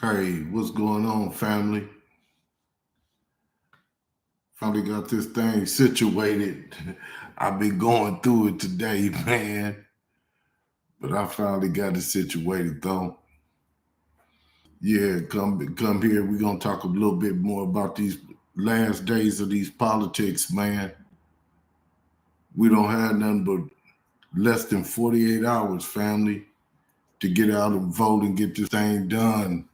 Hey, what's going on, family? Finally got this thing situated. I've been going through it today, man, but I finally got it situated, though. Yeah, come here. We're gonna talk a little bit more about these last days of these politics, man. We don't have nothing but less than 48 hours, family, to get out and vote and get this thing done.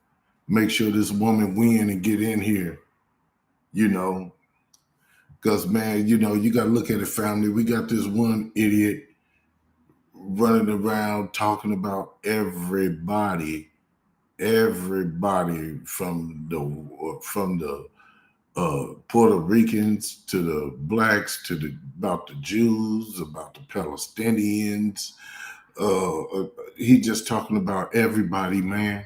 Make sure this woman win and get in here, you know. Because, man, you got to look at it, family. We got this one idiot running around talking about everybody from the Puerto Ricans to the blacks to the about the Jews, about the Palestinians. He just talking about everybody, man,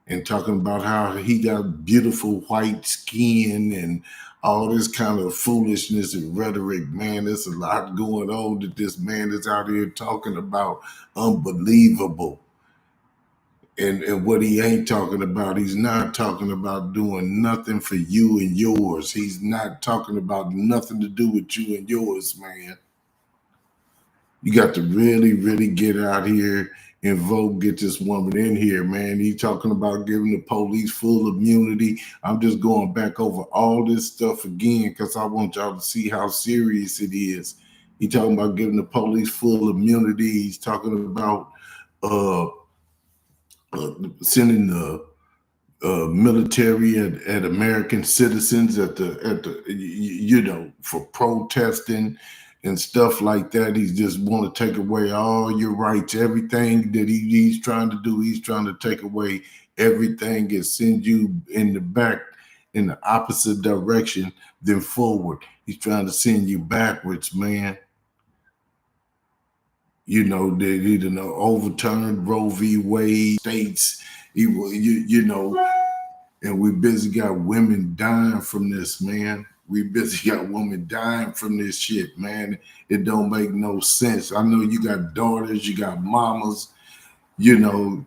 and talking about how he got beautiful white skin and all this kind of foolishness and rhetoric, man. There's a lot going on that this man is out here talking about. Unbelievable. And what he ain't talking about, he's not talking about doing nothing for you and yours. He's not talking about nothing to do with you and yours, man. You got to really, really get out here and vote, get this woman in here, man. He talking about giving the police full immunity. I'm just going back over all this stuff again because I want y'all to see how serious it is. He talking about giving the police full immunity. He's talking about uh, sending the military at American citizens for protesting and stuff like that. He just want to take away all your rights, everything that he's trying to do. He's trying to take away everything and send you in the back in the opposite direction than forward. He's trying to send you backwards, man. They either overturned Roe v. Wade states. And we busy got women dying from this, man. We busy got women dying from this shit, man. It don't make no sense. I know you got daughters, you got mamas, you know,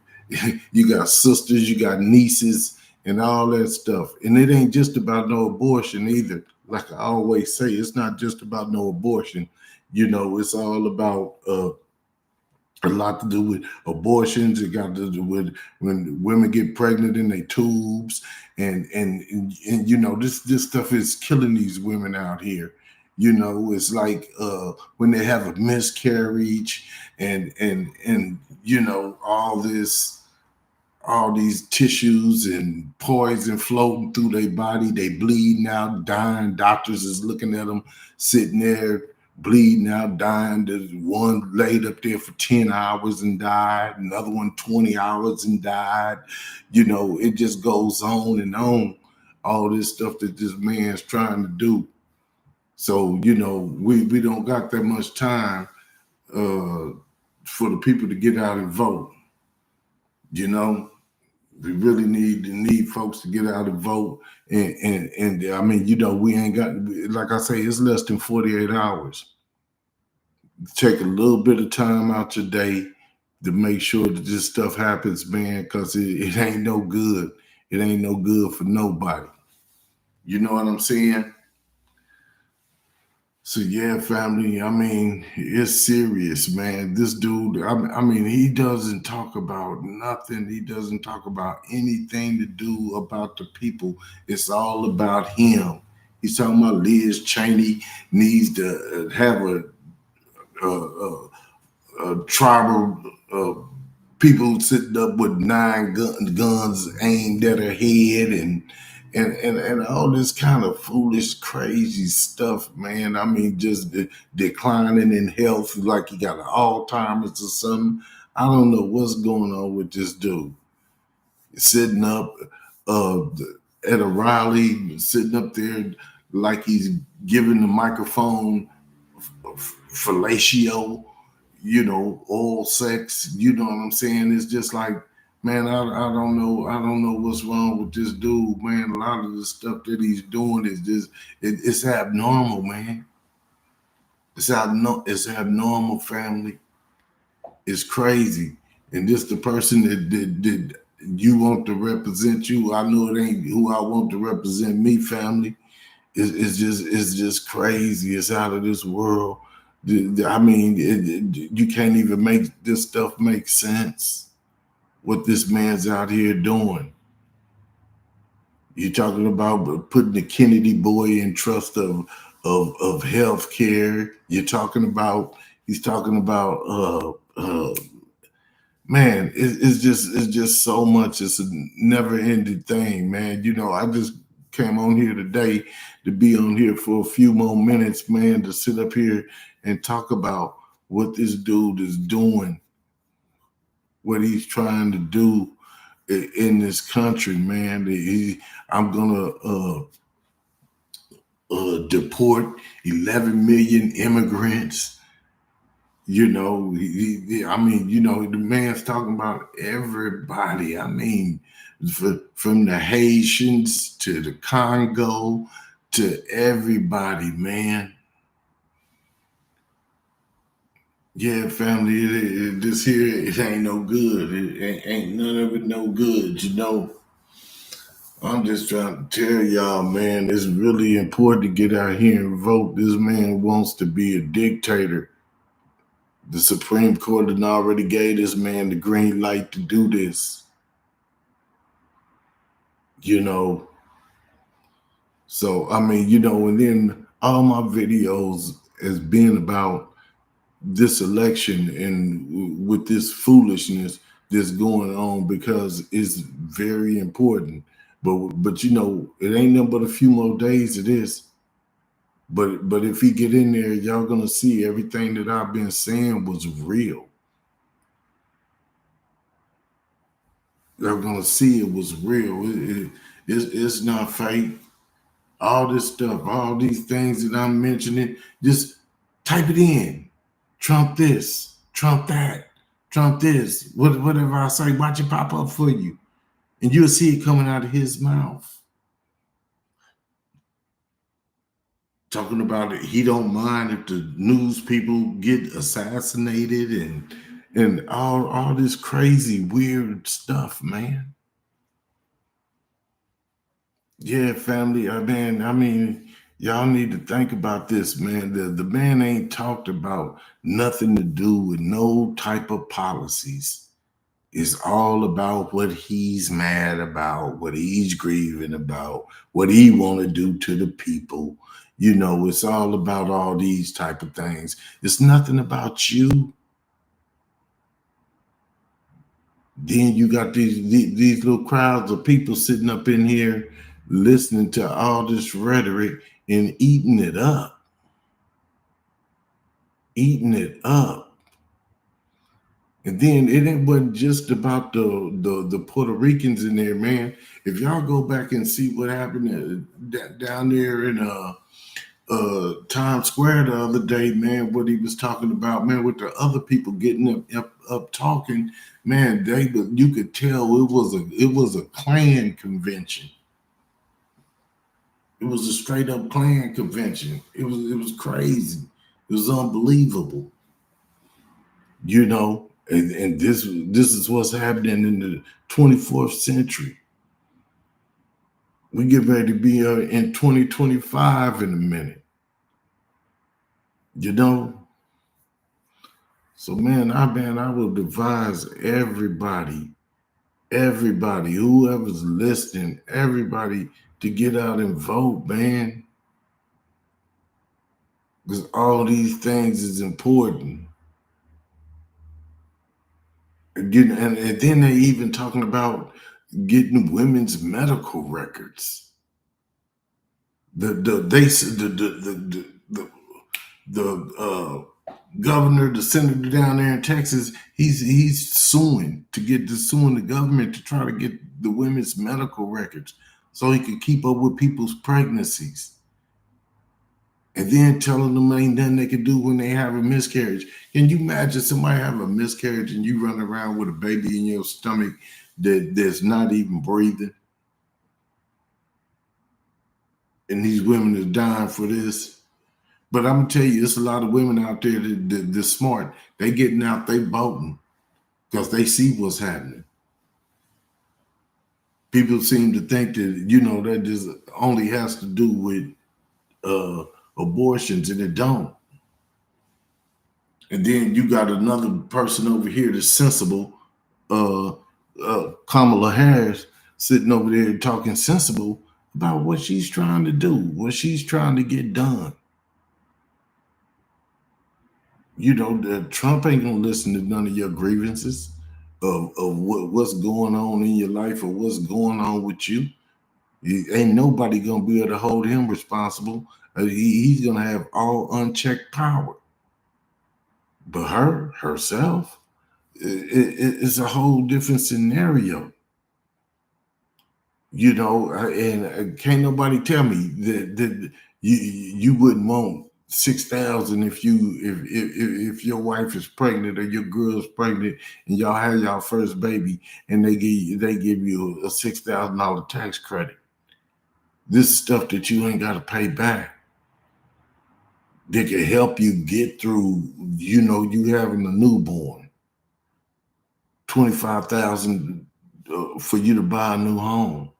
you got sisters, you got nieces, and all that stuff. And it ain't just about no abortion either. Like I always say, it's not just about no abortion. It's all about a lot to do with abortions. It got to do with when women get pregnant in their tubes, and this stuff is killing these women out here. It's like when they have a miscarriage, and all these tissues and poison floating through their body. They bleeding out, dying. Doctors is looking at them sitting there bleeding out, dying. There's one laid up there for 10 hours and died. Another one 20 hours and died. It just goes on and on. All this stuff that this man's trying to do. So, we don't got that much time for the people to get out and vote. We really need folks to get out and vote. And I mean, we ain't got, like I say, it's less than 48 hours. Take a little bit of time out your day to make sure that this stuff happens, man, because it ain't no good. It ain't no good for nobody. You know what I'm saying? So yeah, family. I mean, it's serious, man. This dude. I mean, he doesn't talk about nothing. He doesn't talk about anything to do about the people. It's all about him. He's talking about Liz Cheney needs to have a tribal people sitting up with nine guns aimed at her head and all this kind of foolish, crazy stuff, man. I mean, just declining in health, like he got Alzheimer's or something. I don't know what's going on with this dude. Sitting up uh, at a rally, sitting up there like he's giving the microphone fellatio, oral sex. You know what I'm saying? It's just like, man, I don't know. I don't know what's wrong with this dude, man. A lot of the stuff that he's doing is just, it's abnormal, man. It's abnormal, family. It's crazy. And this the person that did you want to represent you. I know it ain't who I want to represent me, family. It's just crazy. It's out of this world. I mean, you can't even make this stuff make sense. What this man's out here doing. You're talking about putting the Kennedy boy in trust of health care. You're talking about he's talking about man, it's just so much. It's a never ending thing, man. You know, I just came on here today to be on here for a few more minutes, man, to sit up here and talk about what this dude is doing, what he's trying to do in this country, man. I'm gonna deport 11 million immigrants. You know, I mean, you know, the man's talking about everybody. I mean, from the Haitians to the Congo to everybody, man. Yeah, family, this here, it ain't no good. It ain't none of it no good, you know. I'm just trying to tell y'all, man, it's really important to get out here and vote. This man wants to be a dictator. The Supreme Court had already gave this man the green light to do this. You know, so I mean, you know, and then all my videos has been about this election and with this foolishness that's going on because it's very important. But you know, it ain't nothing but a few more days of this. But if he get in there, y'all gonna see everything that I've been saying was real. Y'all gonna see it was real. It's not fake. All this stuff, all these things that I'm mentioning, just type it in. Trump this, Trump that, Trump this. Whatever I say, watch it pop up for you. And you'll see it coming out of his mouth. Talking about it, he don't mind if the news people get assassinated and all this crazy weird stuff, man. Yeah, family. I mean, y'all need to think about this, man. The man ain't talked about nothing to do with no type of policies. It's all about what he's mad about, what he's grieving about, what he want to do to the people. You know, it's all about all these type of things. It's nothing about you. Then you got these little crowds of people sitting up in here listening to all this rhetoric and eating it up, eating it up. And then it wasn't just about the Puerto Ricans in there, man. If y'all go back and see what happened down there in Times Square the other day, man, what he was talking about, man, with the other people getting up talking, man, you could tell it was a Klan convention. It was a straight up Klan convention. It was crazy. It was unbelievable. You know, and this is what's happening in the 24th century. We get ready to be in 2025 in a minute. You know, so man, I would advise everybody, whoever's listening, everybody to get out and vote, man. Because all these things is important. And then they even talking about getting women's medical records. The governor, the senator down there in Texas, he's suing the government to try to get the women's medical records so he could keep up with people's pregnancies. And then telling them ain't nothing they can do when they have a miscarriage. Can you imagine somebody have a miscarriage and you run around with a baby in your stomach that's not even breathing? And these women are dying for this. But I'm gonna tell you, it's a lot of women out there that's smart. They getting out, they voting because they see what's happening. People seem to think that, that just only has to do with abortions, and it don't. And then you got another person over here that's sensible, uh, Kamala Harris, sitting over there talking sensible about what she's trying to do, what she's trying to get done. Trump ain't gonna listen to none of your grievances of what's going on in your life or what's going on with you. Ain't nobody gonna be able to hold him responsible. He's gonna have all unchecked power. But herself, it's a whole different scenario. And can't nobody tell me that you wouldn't want 6,000 if your wife is pregnant or your girl's pregnant and y'all have y'all first baby and they give you a $6,000 tax credit. This is stuff that you ain't got to pay back. They can help you get through, you having a newborn. 25,000 for you to buy a new home.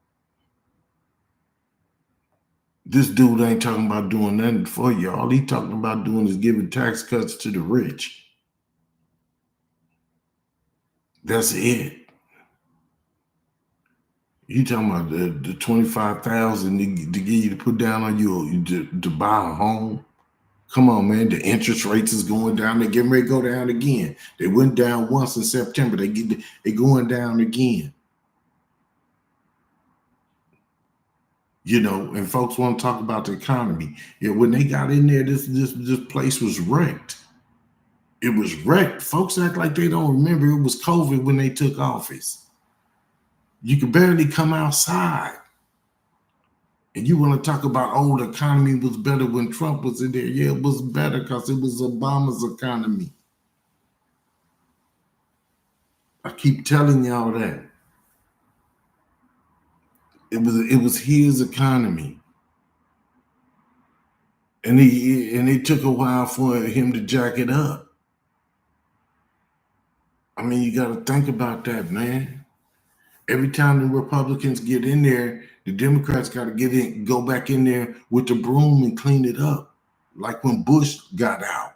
This dude ain't talking about doing nothing for you. All he talking about doing is giving tax cuts to the rich. That's it. You talking about the 25,000 to get you to put down on you to buy a home? Come on, man. The interest rates is going down. They're getting ready to go down again. They went down once in September. They going down again. And folks want to talk about the economy. Yeah, when they got in there, this place was wrecked. It was wrecked. Folks act like they don't remember it was COVID when they took office. You could barely come outside. And you want to talk about, the economy was better when Trump was in there. Yeah, it was better because it was Obama's economy. I keep telling y'all that. It was his economy. And it took a while for him to jack it up. I mean, you got to think about that, man. Every time the Republicans get in there, the Democrats got to go back in there with the broom and clean it up. Like when Bush got out.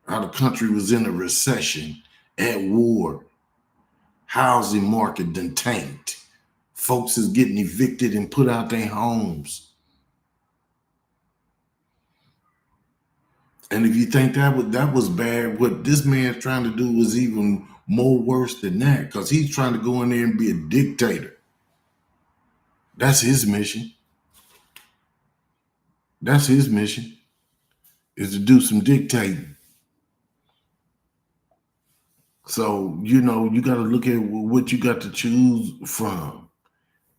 How the country was in a recession, at war. Housing market done tanked. Folks is getting evicted and put out their homes. And if you think that was bad, what this man's trying to do was even more worse than that, because he's trying to go in there and be a dictator. That's his mission. That's his mission, is to do some dictating. So, you got to look at what you got to choose from.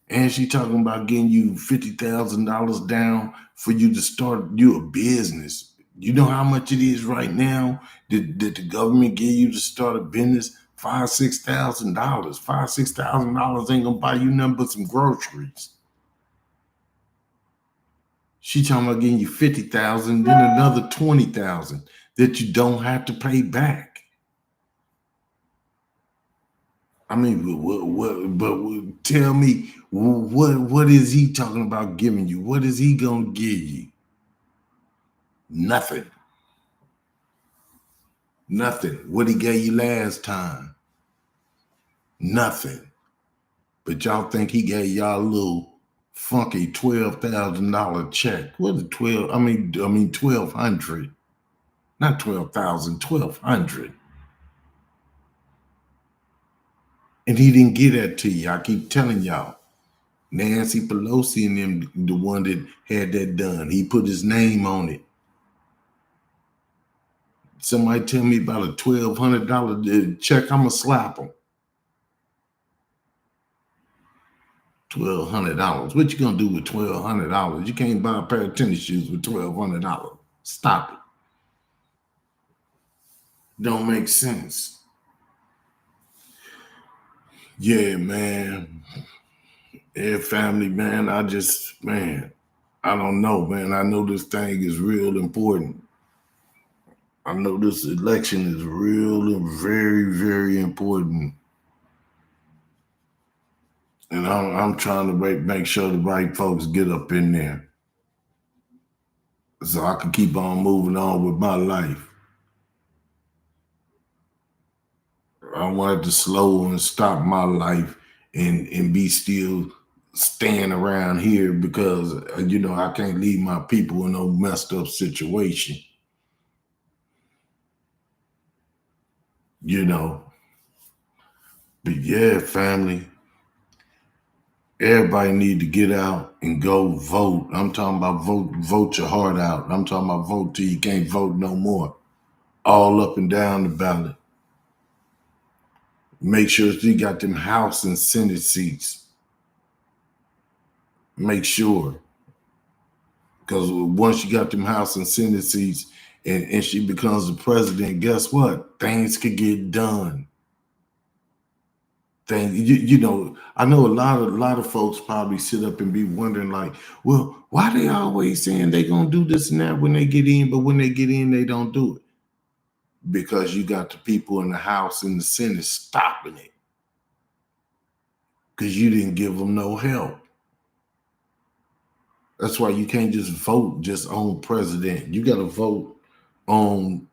And she talking about getting you $50,000 down for you to start you a business. You know how much it is right now that the government give you to start a business? $5,000, $6,000. $5,000, $6,000 ain't gonna buy you nothing but some groceries. She talking about getting you $50,000, then another $20,000 that you don't have to pay back. I mean, but tell me, what is he talking about giving you? What is he gonna give you? Nothing. What he gave you last time? Nothing. But y'all think he gave y'all a little funky $12,000 check? What is 12? I mean 1,200. Not 12,000, 1,200. And he didn't get that to you. I keep telling y'all. Nancy Pelosi and them, the one that had that done. He put his name on it. Somebody tell me about a $1,200 check, I'm going to slap him. $1,200. What you going to do with $1,200? You can't buy a pair of tennis shoes with $1,200. Stop it. Don't make sense. Yeah, man. Yeah, family, man. I don't know, man. I know this thing is real important. I know this election is real and very, very important. And I'm trying to make sure the right folks get up in there so I can keep on moving on with my life. I wanted to slow and stop my life and be still staying around here because I can't leave my people in no messed up situation. You know, but yeah, family, everybody need to get out and go vote. I'm talking about vote your heart out. I'm talking about vote till you can't vote no more. All up and down the ballot. Make sure that you got them House and Senate seats. Make sure. Because once you got them House and Senate seats and she becomes the president, guess what? Things could get done. I know a lot of folks probably sit up and be wondering, like, well, why they always saying they gonna do this and that when they get in, but when they get in, they don't do it? Because you got the people in the House and the Senate stopping it. Because you didn't give them no help. That's why you can't just vote just on president. You got to vote on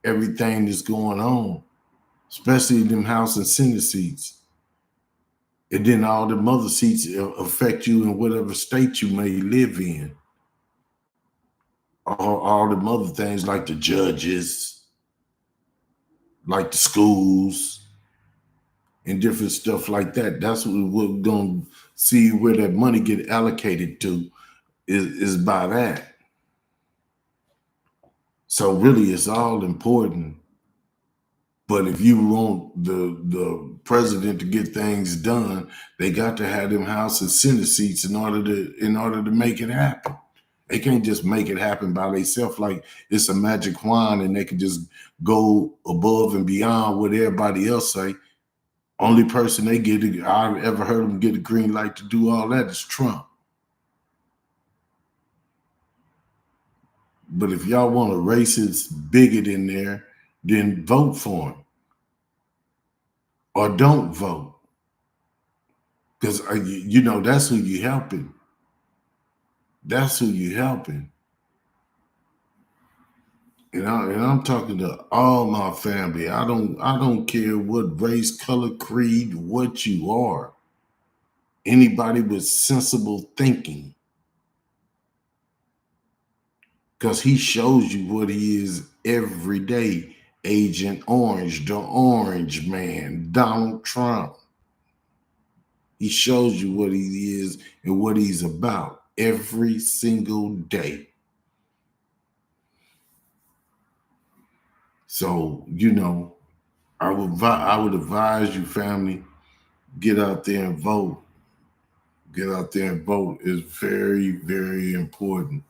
everything that's going on, especially them House and Senate seats. And then all the other seats affect you in whatever state you may live in. All the other things like the judges, like the schools, and different stuff like that. That's what we're going to see where that money get allocated to is by that. So really, it's all important. But if you want the president to get things done, they got to have them House and Senate seats in order to make it happen. They can't just make it happen by themselves like it's a magic wand and they can just go above and beyond what everybody else say. Only person I've ever heard them get a green light to do all that is Trump. But if y'all want a racist bigot in there, then vote for him. Or don't vote. Because, that's who you helping. That's who you helping. And I'm talking to all my family. I don't care what race, color, creed, what you are. Anybody with sensible thinking. Because he shows you what he is every day. Agent Orange, the Orange Man, Donald Trump. He shows you what he is and what he's about every single day. So, I would advise you, family, get out there and vote. Get out there and vote is very, very important.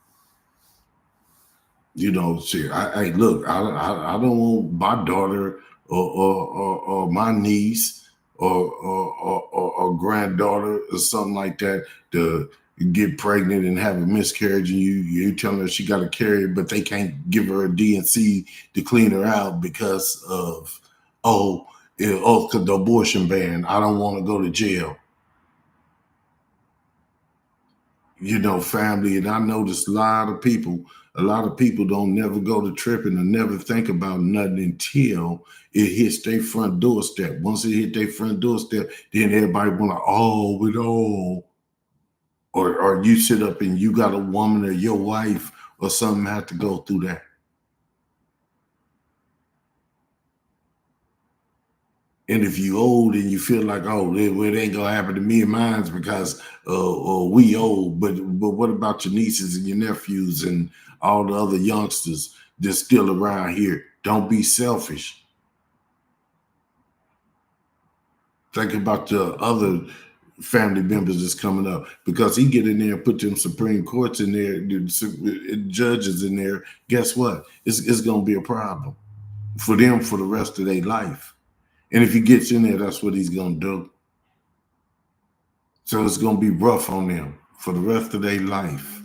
Shit. Look, I don't want my daughter or my niece or granddaughter or something like that to get pregnant and have a miscarriage, and you telling her she got to carry it, but they can't give her a DNC to clean her out because of because the abortion ban. I don't want to go to jail. Family, and I noticed a lot of people don't never go to tripping and never think about nothing until it hits their front doorstep. Once it hit their front doorstep, then everybody want to with all. Or you sit up and you got a woman or your wife or something have to go through that. And if you old and you feel like, it ain't gonna happen to me and mine because we old, but what about your nieces and your nephews and all the other youngsters that's still around here? Don't be selfish. Think about the other family members that's coming up, because he get in there and put them Supreme Courts in there, judges in there. Guess what? It's gonna be a problem for them for the rest of their life. And if he gets in there, that's what he's going to do. So it's going to be rough on them for the rest of their life.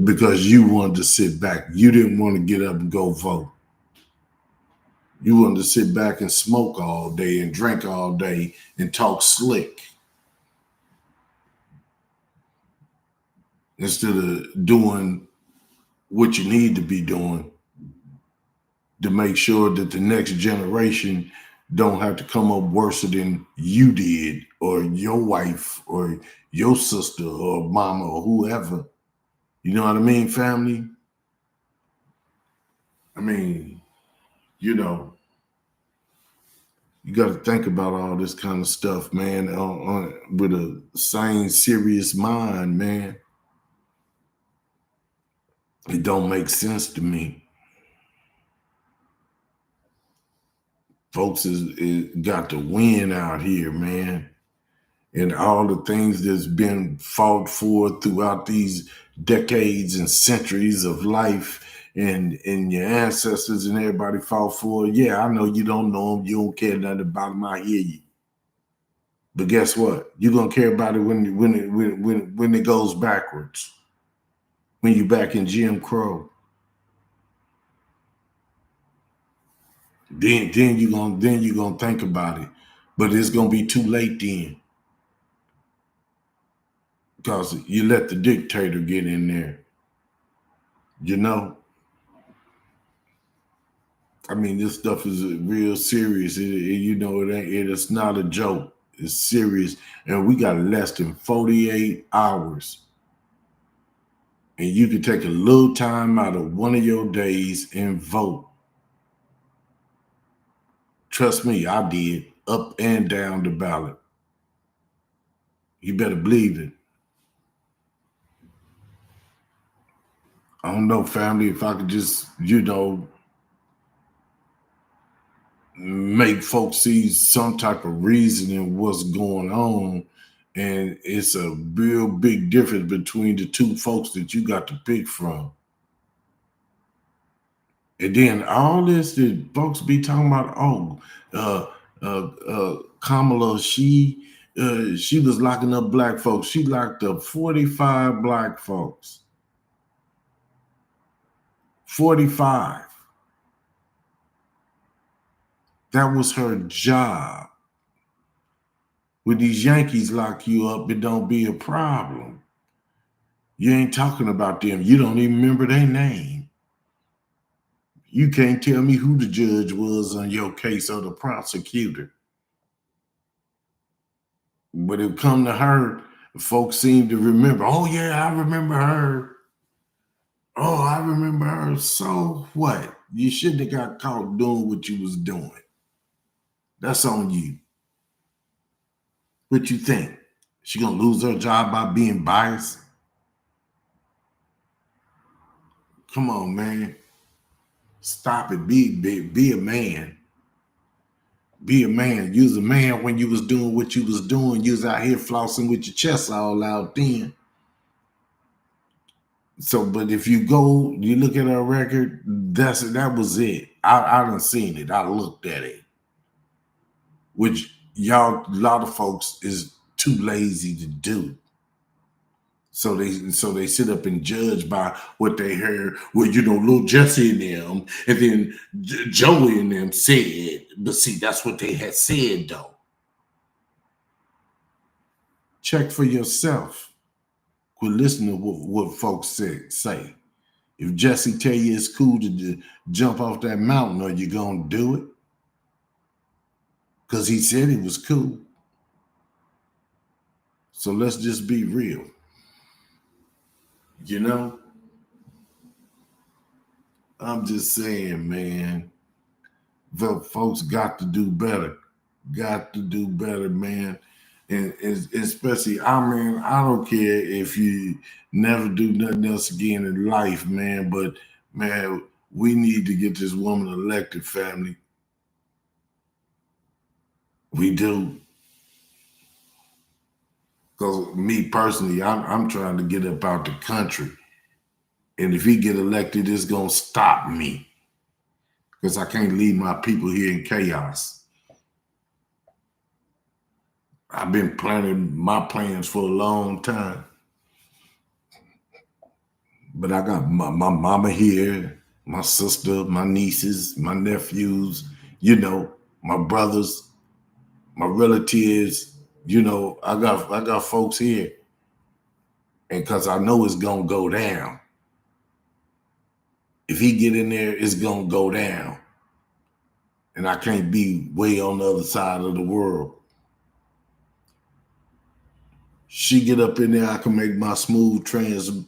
Because you wanted to sit back. You didn't want to get up and go vote. You want to sit back and smoke all day and drink all day and talk slick instead of doing what you need to be doing to make sure that the next generation don't have to come up worse than you did or your wife or your sister or mama or whoever. You know what I mean, family? I mean, you know, you got to think about all this kind of stuff, man, with a sane, serious mind, man. It don't make sense to me. Folks is got to win out here, man. And all the things that's been fought for throughout these decades and centuries of life and your ancestors and everybody fought for. Yeah, I know you don't know them. You don't care nothing about them. I hear you. But guess what? You're gonna care about it when it goes backwards. When you're back in Jim Crow. Then you're gonna think about it. But it's gonna be too late then. Because you let the dictator get in there. You know? I mean, this stuff is real serious. It's not a joke. It's serious. And we got less than 48 hours. And you can take a little time out of one of your days and vote. Trust me, I did. Up and down the ballot. You better believe it. I don't know, family, if I could just, make folks see some type of reason in what's going on. And it's a real big difference between the two folks that you got to pick from. And then all this that folks be talking about, Kamala, she was locking up black folks. She locked up 45 black folks. 45. That was her job. When these Yankees lock you up, it don't be a problem. You ain't talking about them. You don't even remember their name. You can't tell me who the judge was on your case or the prosecutor. But it come to her, folks seem to remember. Oh, yeah, I remember her. Oh, I remember her. So what? You shouldn't have got caught doing what you was doing. That's on you. What you think? She gonna lose her job by being biased? Come on, man. Stop it. Be a man. Be a man. You was a man when you was doing what you was doing. You was out here flossing with your chest all out then. So, but if you go, you look at her record, that was it. I done seen it. I looked at it. Which a lot of folks is too lazy to do. So they sit up and judge by what they heard. Well, Lil Jesse and them, and then Joey and them said. But see, that's what they had said though. Check for yourself. Quit listening to what folks say. If Jesse tell you it's cool to jump off that mountain, are you gonna do it? Because he said it was cool. So let's just be real. I'm just saying, man, the folks got to do better. Got to do better, man. And especially, I don't care if you never do nothing else again in life, man. But, man, we need to get this woman elected, family. We do. Because me personally, I'm trying to get up out the country. And if he get elected, it's going to stop me. Because I can't leave my people here in chaos. I've been planning my plans for a long time. But I got my mama here, my sister, my nieces, my nephews, You know, my brothers, my relatives, I got folks here, and because I know it's gonna go down. If he get in there, it's gonna go down. And I can't be way on the other side of the world. She get up in there, I can make my smooth transition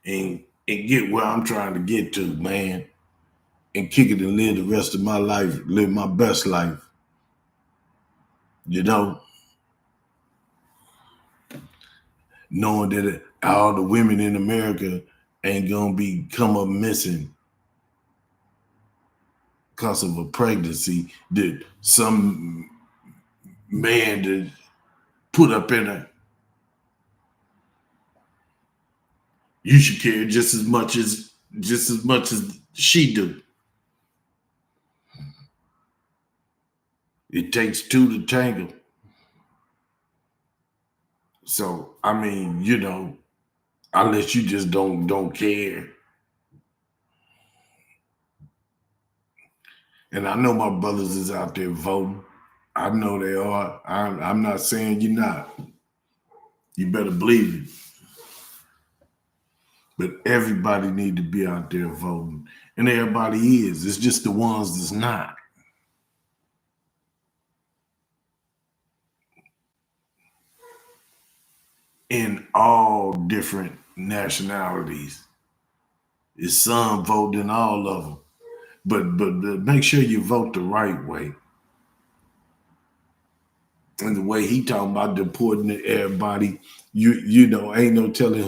and get where I'm trying to get to, man. And kick it and live the rest of my life, live my best life. You know, knowing that all the women in America ain't gonna be come up missing because of a pregnancy that some man that put up in her. You should care just as much as she do. It takes two to tangle. So I mean, unless you just don't care. And I know my brothers is out there voting. I know they are. I'm not saying you're not. You better believe it. But everybody need to be out there voting. And everybody is. It's just the ones that's not. In all different nationalities. It's some voting in all of them. But make sure you vote the right way. And the way he talking about deporting everybody, ain't no telling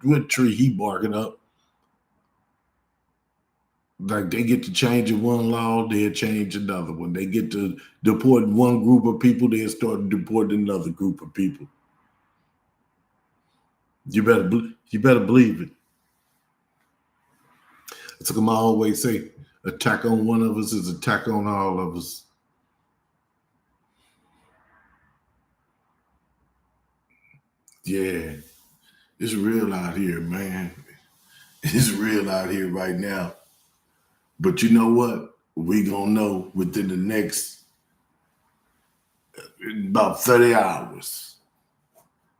what tree he barking up. Like they get to change one law, they'll change another one. They get to deport one group of people, they'll start deporting another group of people. You better believe it. It's like I always say, attack on one of us is attack on all of us. Yeah, it's real out here, man. It's real out here right now. But you know what? We gonna know within the next about 30 hours.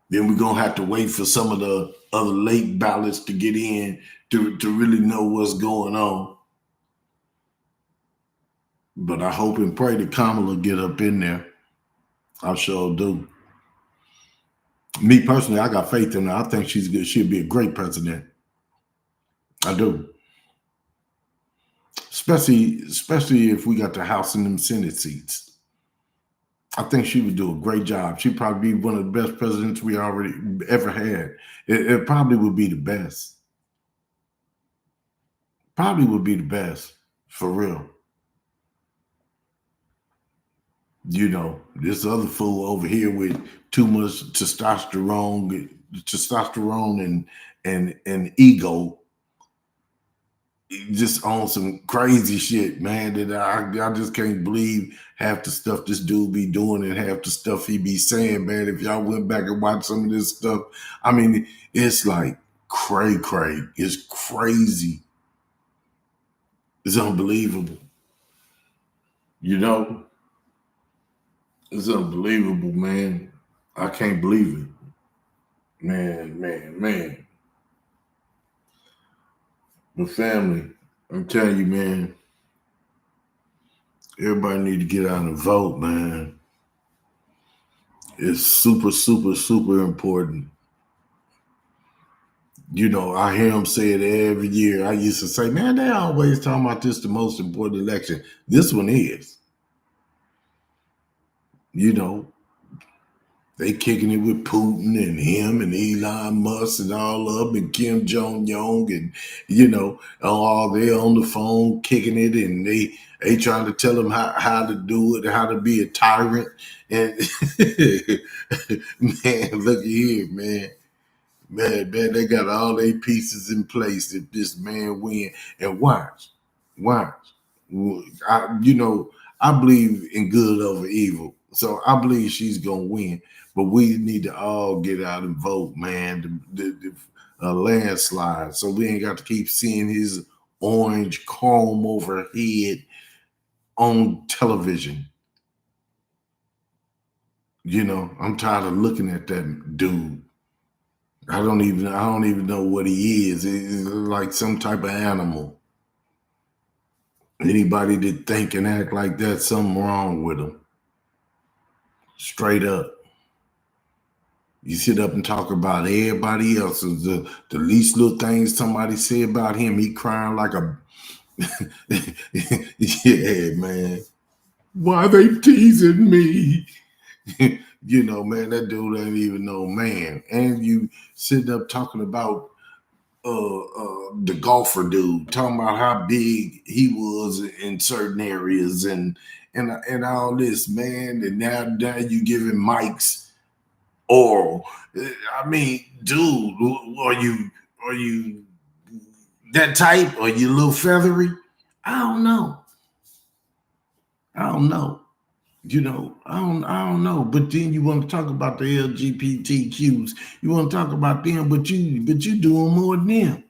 Then we're gonna have to wait for some of the other late ballots to get in to really know what's going on. But I hope and pray that Kamala get up in there. I sure do. Me personally, I got faith in her. I think she's good. She'll be a great president. I do. Especially if we got the House and them Senate seats. I think she would do a great job. She'd probably be one of the best presidents we already ever had. It probably would be the best. Probably would be the best, for real. This other fool over here with too much testosterone and ego, just on some crazy shit, man. That I just can't believe half the stuff this dude be doing and half the stuff he be saying, man. If y'all went back and watched some of this stuff, I mean, it's like cray. It's crazy. It's unbelievable. It's unbelievable, man. I can't believe it. Man. The family, I'm telling you, man, everybody need to get out and vote, man. It's super important. I hear him say it every year. I used to say, man, they always talking about this the most important election. This one is. They kicking it with Putin and him and Elon Musk and all of them and Kim Jong Un and all they on the phone kicking it and they trying to tell them how to do it, how to be a tyrant. And man, look here, man. Man, they got all their pieces in place if this man win. And watch. I believe in good over evil. So I believe she's gonna win. But we need to all get out and vote, man. The landslide. So we ain't got to keep seeing his orange comb over her head on television. You know, I'm tired of looking at that dude. I don't even know what he is. He's like some type of animal. Anybody that think and act like that, something wrong with them. Straight up. You sit up and talk about everybody else. The least little things somebody say about him, he crying like a yeah, man. Why they teasing me? You know, man, that dude ain't even no man. And you sitting up talking about the golfer dude, talking about how big he was in certain areas and all this, man. And now you giving mics oral. I mean, dude, are you that type? Are you a little feathery? I don't know. I don't know. You know, I don't know. But then you want to talk about the LGBTQs. You want to talk about them, but you doing more than them.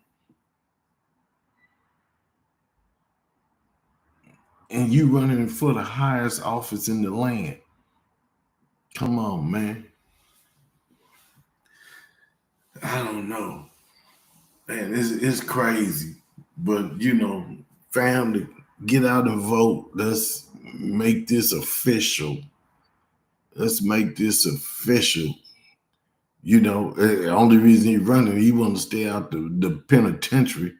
And you running for the highest office in the land. Come on, man. I don't know. Man, it's crazy. But you know, family, get out and vote. Let's make this official. Let's make this official. You know, the only reason he's running, he want to stay out the penitentiary.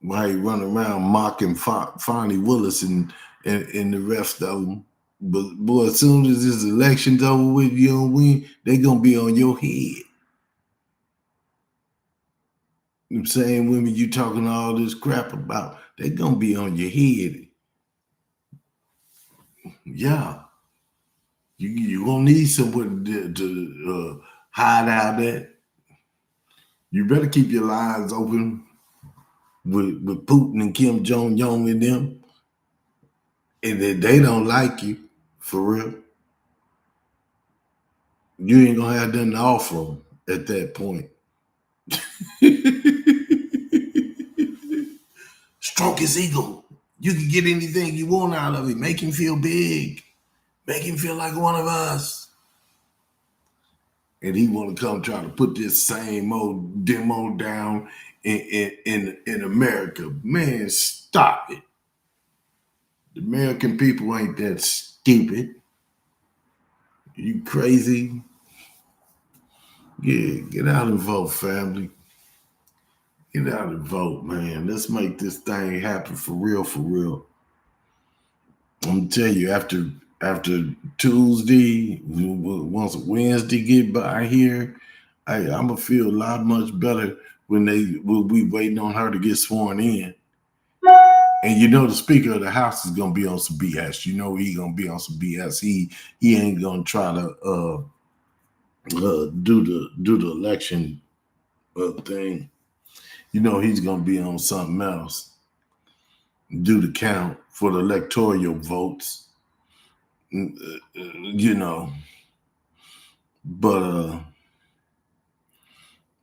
Why he run around mocking Fonnie Willis and the rest of them. But boy, as soon as this election's over with, you don't win, they gonna be on your head. The same women you talking all this crap about, they gonna be on your head. Yeah. You gonna need someone to hide out at. You better keep your lines open with Putin and Kim Jong-un and them. And they don't like you, for real. You ain't gonna have nothing to offer them at that point. Stroke his ego. You can get anything you want out of it. Make him feel big. Make him feel like one of us. And he want to come try to put this same old demo down in America. Man, stop it. The American people ain't that stupid. You crazy? Yeah, get out and vote, family. Get out and vote, man. Let's make this thing happen for real, for real. I'm gonna tell you, after Tuesday, once Wednesday get by here, I'm gonna feel a lot much better when will be waiting on her to get sworn in. And you know the Speaker of the House is gonna be on some BS. You know he gonna be on some BS. He ain't gonna try to do the election thing. You know he's gonna be on something else. Do the count for the electoral votes. You know, but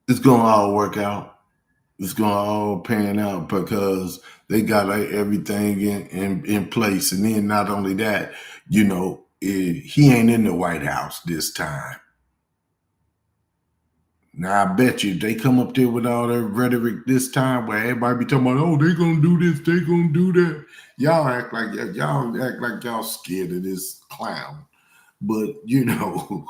it's gonna all work out. It's gonna all pan out because they got everything in place. And then not only that, you know, he ain't in the White House this time. Now I bet you they come up there with all that rhetoric this time where everybody be talking about, oh, they gonna do this, they gonna do that. Y'all act like y'all scared of this clown. But you know,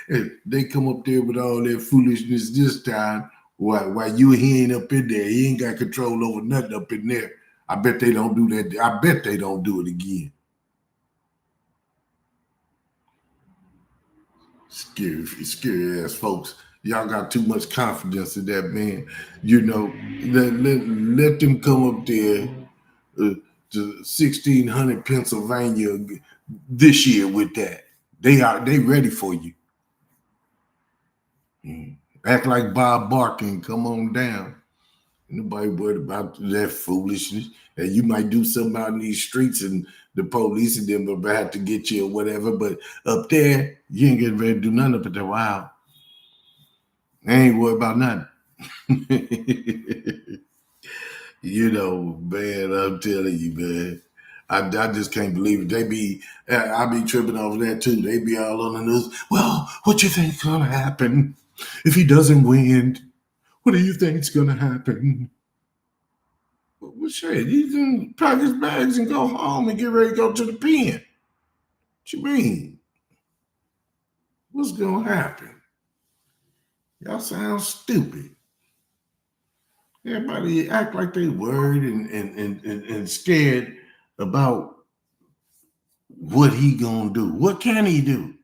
if they come up there with all that foolishness this time, while you he ain't up in there, he ain't got control over nothing up in there. I bet they don't do that. I bet they don't do it again. Scary ass folks. Y'all got too much confidence in that man. You know, let them come up there to 1600 Pennsylvania this year with that. They ready for you. Act like Bob Barker and come on down. Nobody worried about that foolishness. And you might do something out in these streets and the police and them will have to get you or whatever. But up there, you ain't getting ready to do nothing up at there. Wow. They ain't worried about nothing. Man, I'm telling you, man. I just can't believe it. I be tripping over that too. They be all on the news. Well, what you think's gonna happen if he doesn't win? What do you think's gonna happen? Well, shit, he can pack his bags and go home and get ready to go to the pen. What you mean? What's gonna happen? Y'all sound stupid. Everybody act like they worried and scared about what he gonna do. What can he do?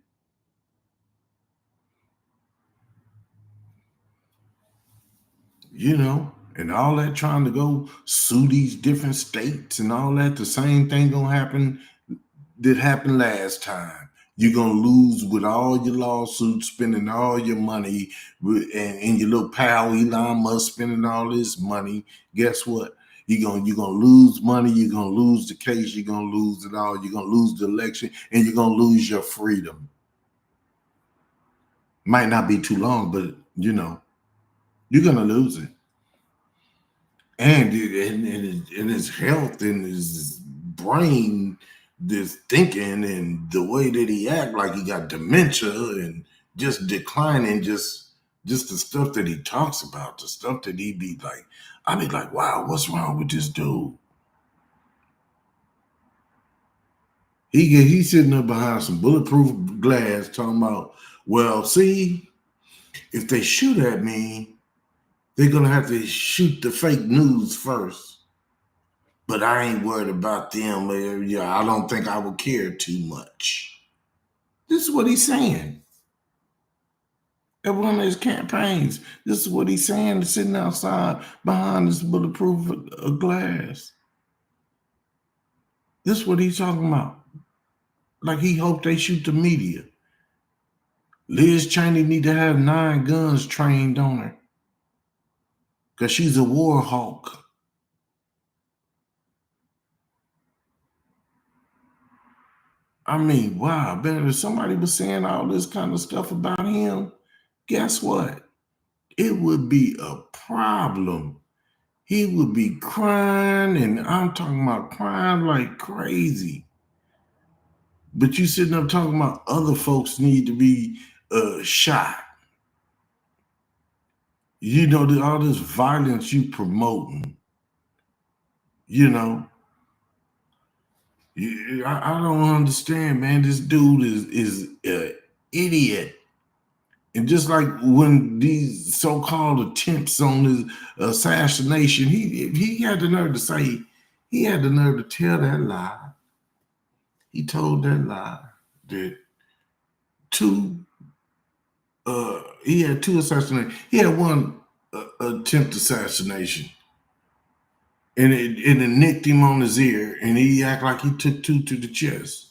And all that trying to go sue these different states and all that. The same thing gonna happen that happened last time. You're gonna lose with all your lawsuits, spending all your money, and your little pal Elon Musk spending all this money. Guess what? You're gonna lose money. You're gonna lose the case. You're gonna lose it all. You're gonna lose the election, and you're gonna lose your freedom. Might not be too long, but you're gonna lose it. And in his health and his brain, this thinking and the way that he act like he got dementia and just declining, just the stuff that he talks about, the stuff that he be like, I be like, wow, what's wrong with this dude? He's sitting up behind some bulletproof glass talking about, well, see, if they shoot at me, they're gonna have to shoot the fake news first. But I ain't worried about them. I don't think I would care too much. This is what he's saying at one of his campaigns. This is what he's saying, sitting outside behind this bulletproof glass. This is what he's talking about. Like he hoped they shoot the media. Liz Cheney need to have 9 guns trained on her because she's a war hawk. I mean, wow, man, if somebody was saying all this kind of stuff about him, guess what? It would be a problem. He would be crying, and I'm talking about crying like crazy. But you sitting up talking about other folks need to be shot. All this violence you promoting. I don't understand, man. This dude is an idiot. And just like when these so-called attempts on his assassination, he had the nerve to say, he had the nerve to tell that lie. He told that lie that he had 2 assassinations. He had 1 attempt assassination, and it nicked him on his ear, and he act like he took 2 to the chest.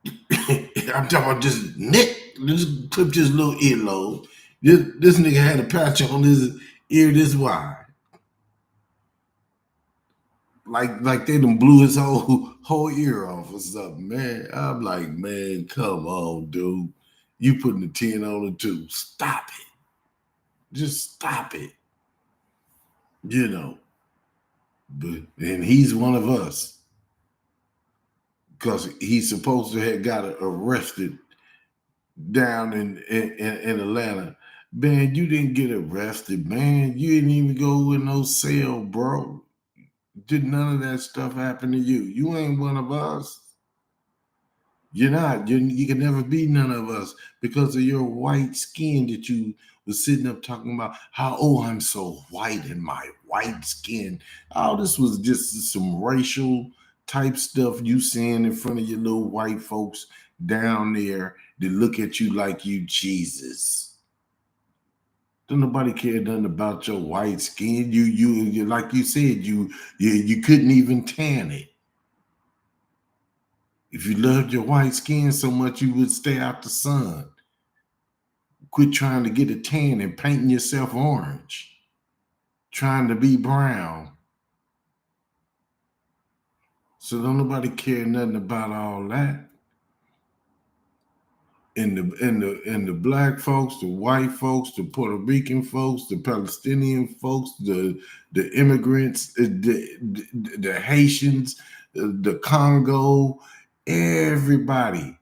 I'm talking about just nick, just clipped his little earlobe. This nigga had a patch on his ear this wide. Like they done blew his whole ear off or something, man. I'm like, man, come on, dude. You putting the 10 on the 2. Stop it. Just stop it. And he's one of us. Because he's supposed to have got arrested down in Atlanta. Man, you didn't get arrested, man. You didn't even go in no cell, bro. Did none of that stuff happen to you? You ain't one of us. You're not. You can never be none of us because of your white skin that you was sitting up talking about how, oh, I'm so white in my white skin. All this was just some racial type stuff you saying in front of your little white folks down there that look at you like you Jesus. Don't nobody care nothing about your white skin. You like you said, you couldn't even tan it. If you loved your white skin so much, you would stay out the sun. Quit trying to get a tan and painting yourself orange. Trying to be brown. So don't nobody care nothing about all that. And the black folks, the white folks, the Puerto Rican folks, the Palestinian folks, the immigrants, the Haitians, the Congo, everybody.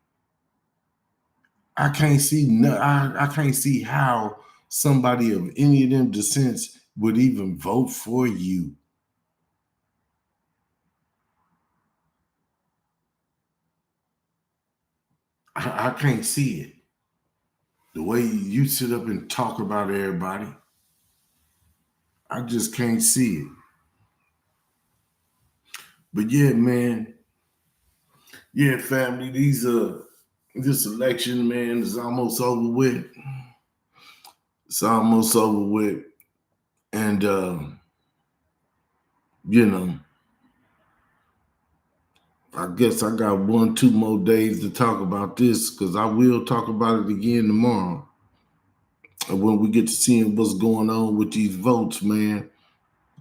I can't see I can't see how somebody of any of them descents would even vote for you. I can't see it. The way you sit up and talk about everybody, I just can't see it. But yeah, man, yeah, family, this election, man, is almost over with. It's almost over with. And you know, I guess I got 2 more days to talk about this because I will talk about it again tomorrow. And when we get to seeing what's going on with these votes, man.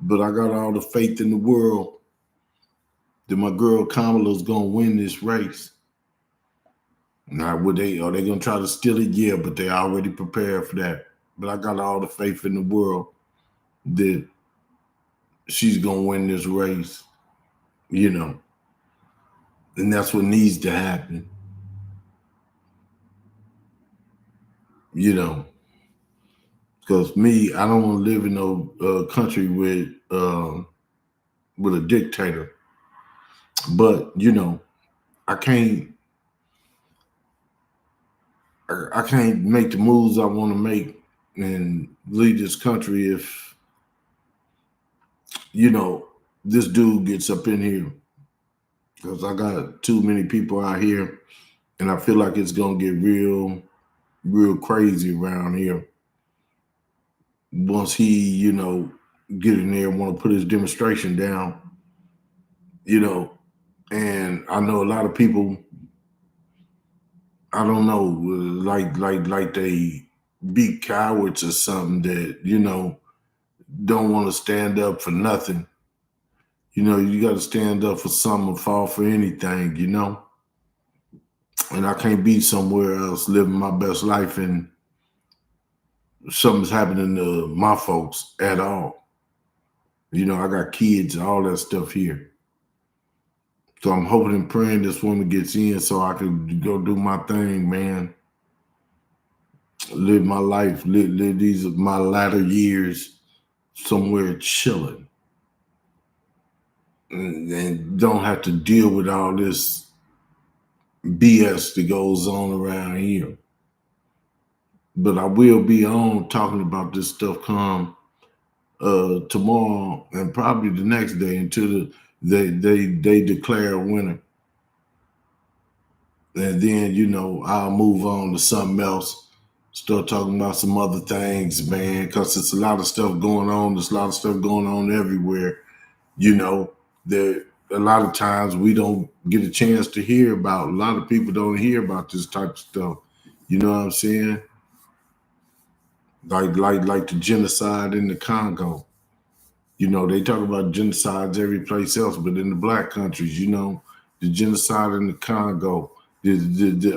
But I got all the faith in the world that my girl Kamala's gonna win this race. Now, are they gonna try to steal it? Yeah, but they already prepared for that. But I got all the faith in the world that she's gonna win this race, you know. And that's what needs to happen. You know, because me, I don't want to live in no country with a dictator. But you know, I can't I can't make the moves I want to make and lead this country if you know this dude gets up in here because I got too many people out here, and I feel like it's gonna get real crazy around here once he, get in there and want to put his demonstration down, you know. And I know a lot of people, I don't know, like they be cowards or something that, don't want to stand up for nothing. You got to stand up for something or fall for anything, And I can't be somewhere else living my best life and something's happening to my folks at all. I got kids and all that stuff here. So I'm hoping and praying this woman gets in so I can go do my thing, man. Live my life, live these my latter years somewhere chilling. And don't have to deal with all this BS that goes on around here. But I will be on talking about this stuff come tomorrow and probably the next day until they declare a winner. And then, I'll move on to something else. Start talking about some other things, man, because it's a lot of stuff going on. There's a lot of stuff going on everywhere. There a lot of times we don't get a chance to hear about. A lot of people don't hear about this type of stuff. You know what I'm saying? Like the genocide in the Congo. They talk about genocides every place else, but in the black countries, the genocide in the Congo, I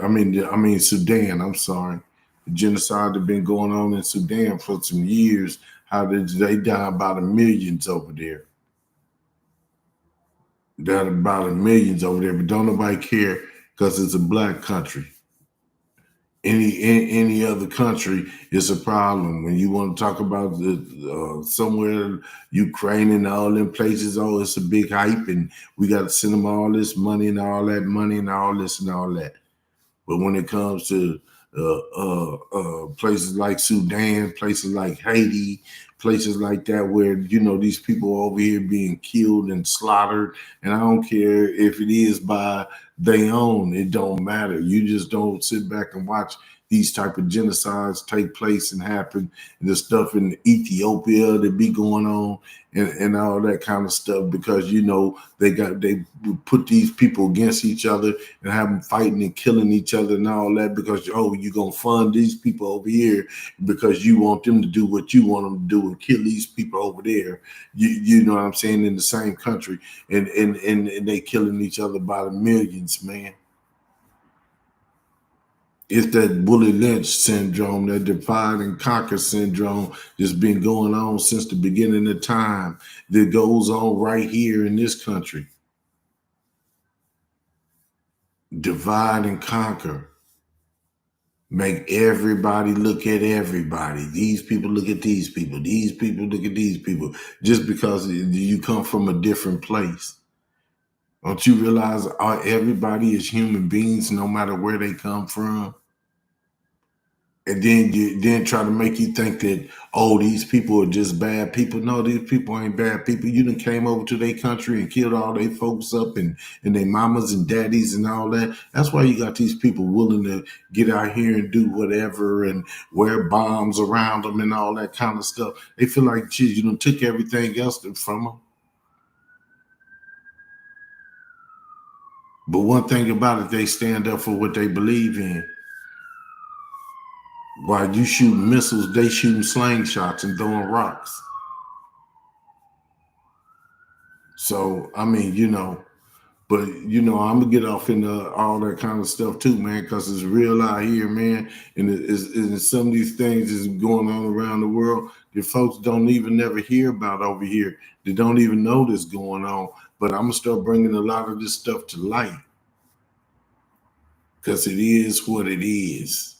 mean Sudan. I'm sorry, the genocide that been going on in Sudan for some years. How did they die by the millions over there? Died about the millions over there, but don't nobody care because it's a black country. Any other country is a problem. When you want to talk about the somewhere Ukraine and all them places, oh, it's a big hype, and we got to send them all this money and all that money and all this and all that. But when it comes to places like Sudan, places like Haiti, places like that, where these people over here being killed and slaughtered, and I don't care if it is by their own, it don't matter. You just don't sit back and watch these type of genocides take place and happen, and the stuff in Ethiopia that be going on and all that kind of stuff, because they put these people against each other and have them fighting and killing each other and all that because you're gonna fund these people over here because you want them to do what you want them to do and kill these people over there. You know what I'm saying, in the same country, and they killing each other by the millions, man. It's that Willie Lynch syndrome, that divide and conquer syndrome that's been going on since the beginning of time, that goes on right here in this country. Divide and conquer. Make everybody look at everybody. These people look at these people. These people look at these people. Just because you come from a different place. Don't you realize everybody is human beings no matter where they come from? And then you then try to make you think that, oh, these people are just bad people. No, these people ain't bad people. You done came over to their country and killed all their folks up and their mamas and daddies and all that. That's why you got these people willing to get out here and do whatever and wear bombs around them and all that kind of stuff. They feel like, geez, you done took everything else from them. But one thing about it, they stand up for what they believe in. While you shooting missiles, they shooting slingshots and throwing rocks. So, I mean, but I'm gonna get off into all that kind of stuff too, man, because it's real out here, man. And it's some of these things is going on around the world that folks don't even never hear about over here. They don't even know this going on. But I'm gonna start bringing a lot of this stuff to light because it is what it is.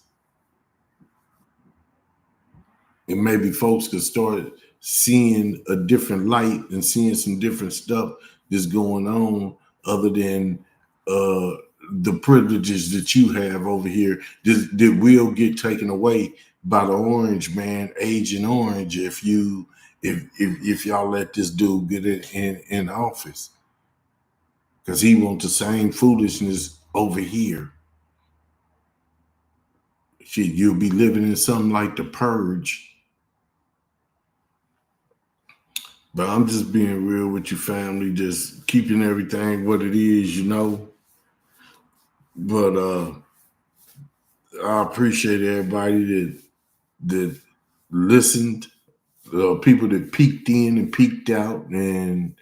And maybe folks could start seeing a different light and seeing some different stuff that's going on other than the privileges that you have over here that will get taken away by the orange man, Agent Orange, if y'all let this dude get in office. Because he wants the same foolishness over here. Shit, you'll be living in something like the Purge. But I'm just being real with you, family, just keeping everything what it is, But I appreciate everybody that listened, people that peeked in and peeked out, and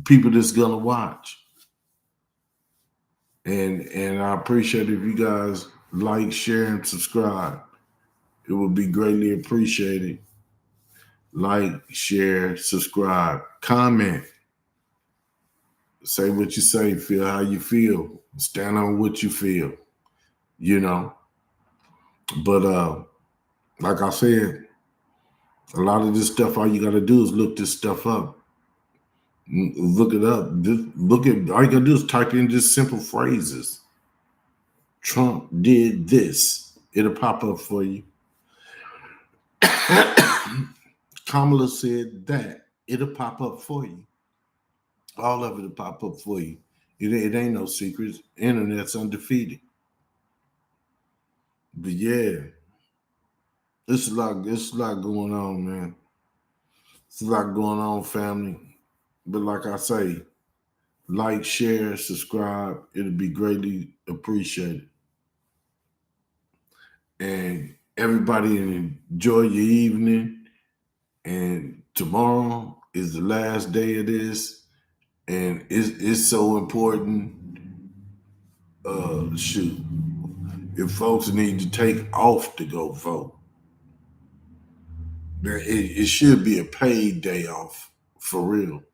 people that's gonna watch. And I appreciate if you guys like, share, and subscribe. It would be greatly appreciated. Like, share, subscribe, comment. Say what you say, feel how you feel, stand on what you feel, But like I said, a lot of this stuff, all you got to do is look this stuff up. Look it up. All you got to do is type in just simple phrases. Trump did this. It'll pop up for you. Kamala said that. It'll pop up for you. All of it will pop up for you. It ain't no secrets. Internet's undefeated. But yeah, it's a lot going on, man. It's a lot going on, family. But like I say, like, share, subscribe. It'll be greatly appreciated. And everybody enjoy your evening. And tomorrow is the last day of this. And it's so important. Shoot. If folks need to take off to go vote, it should be a paid day off for real.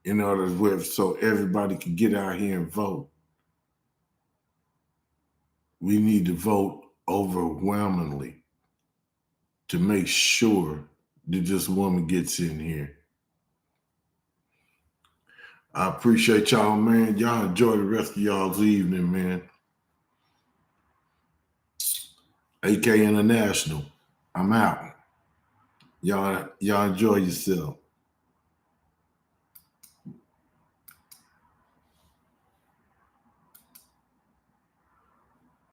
In order so everybody can get out here and vote. We need to vote overwhelmingly to make sure that this woman gets in here. I appreciate y'all, man. Y'all enjoy the rest of y'all's evening, man. AK International, I'm out. Y'all enjoy yourself.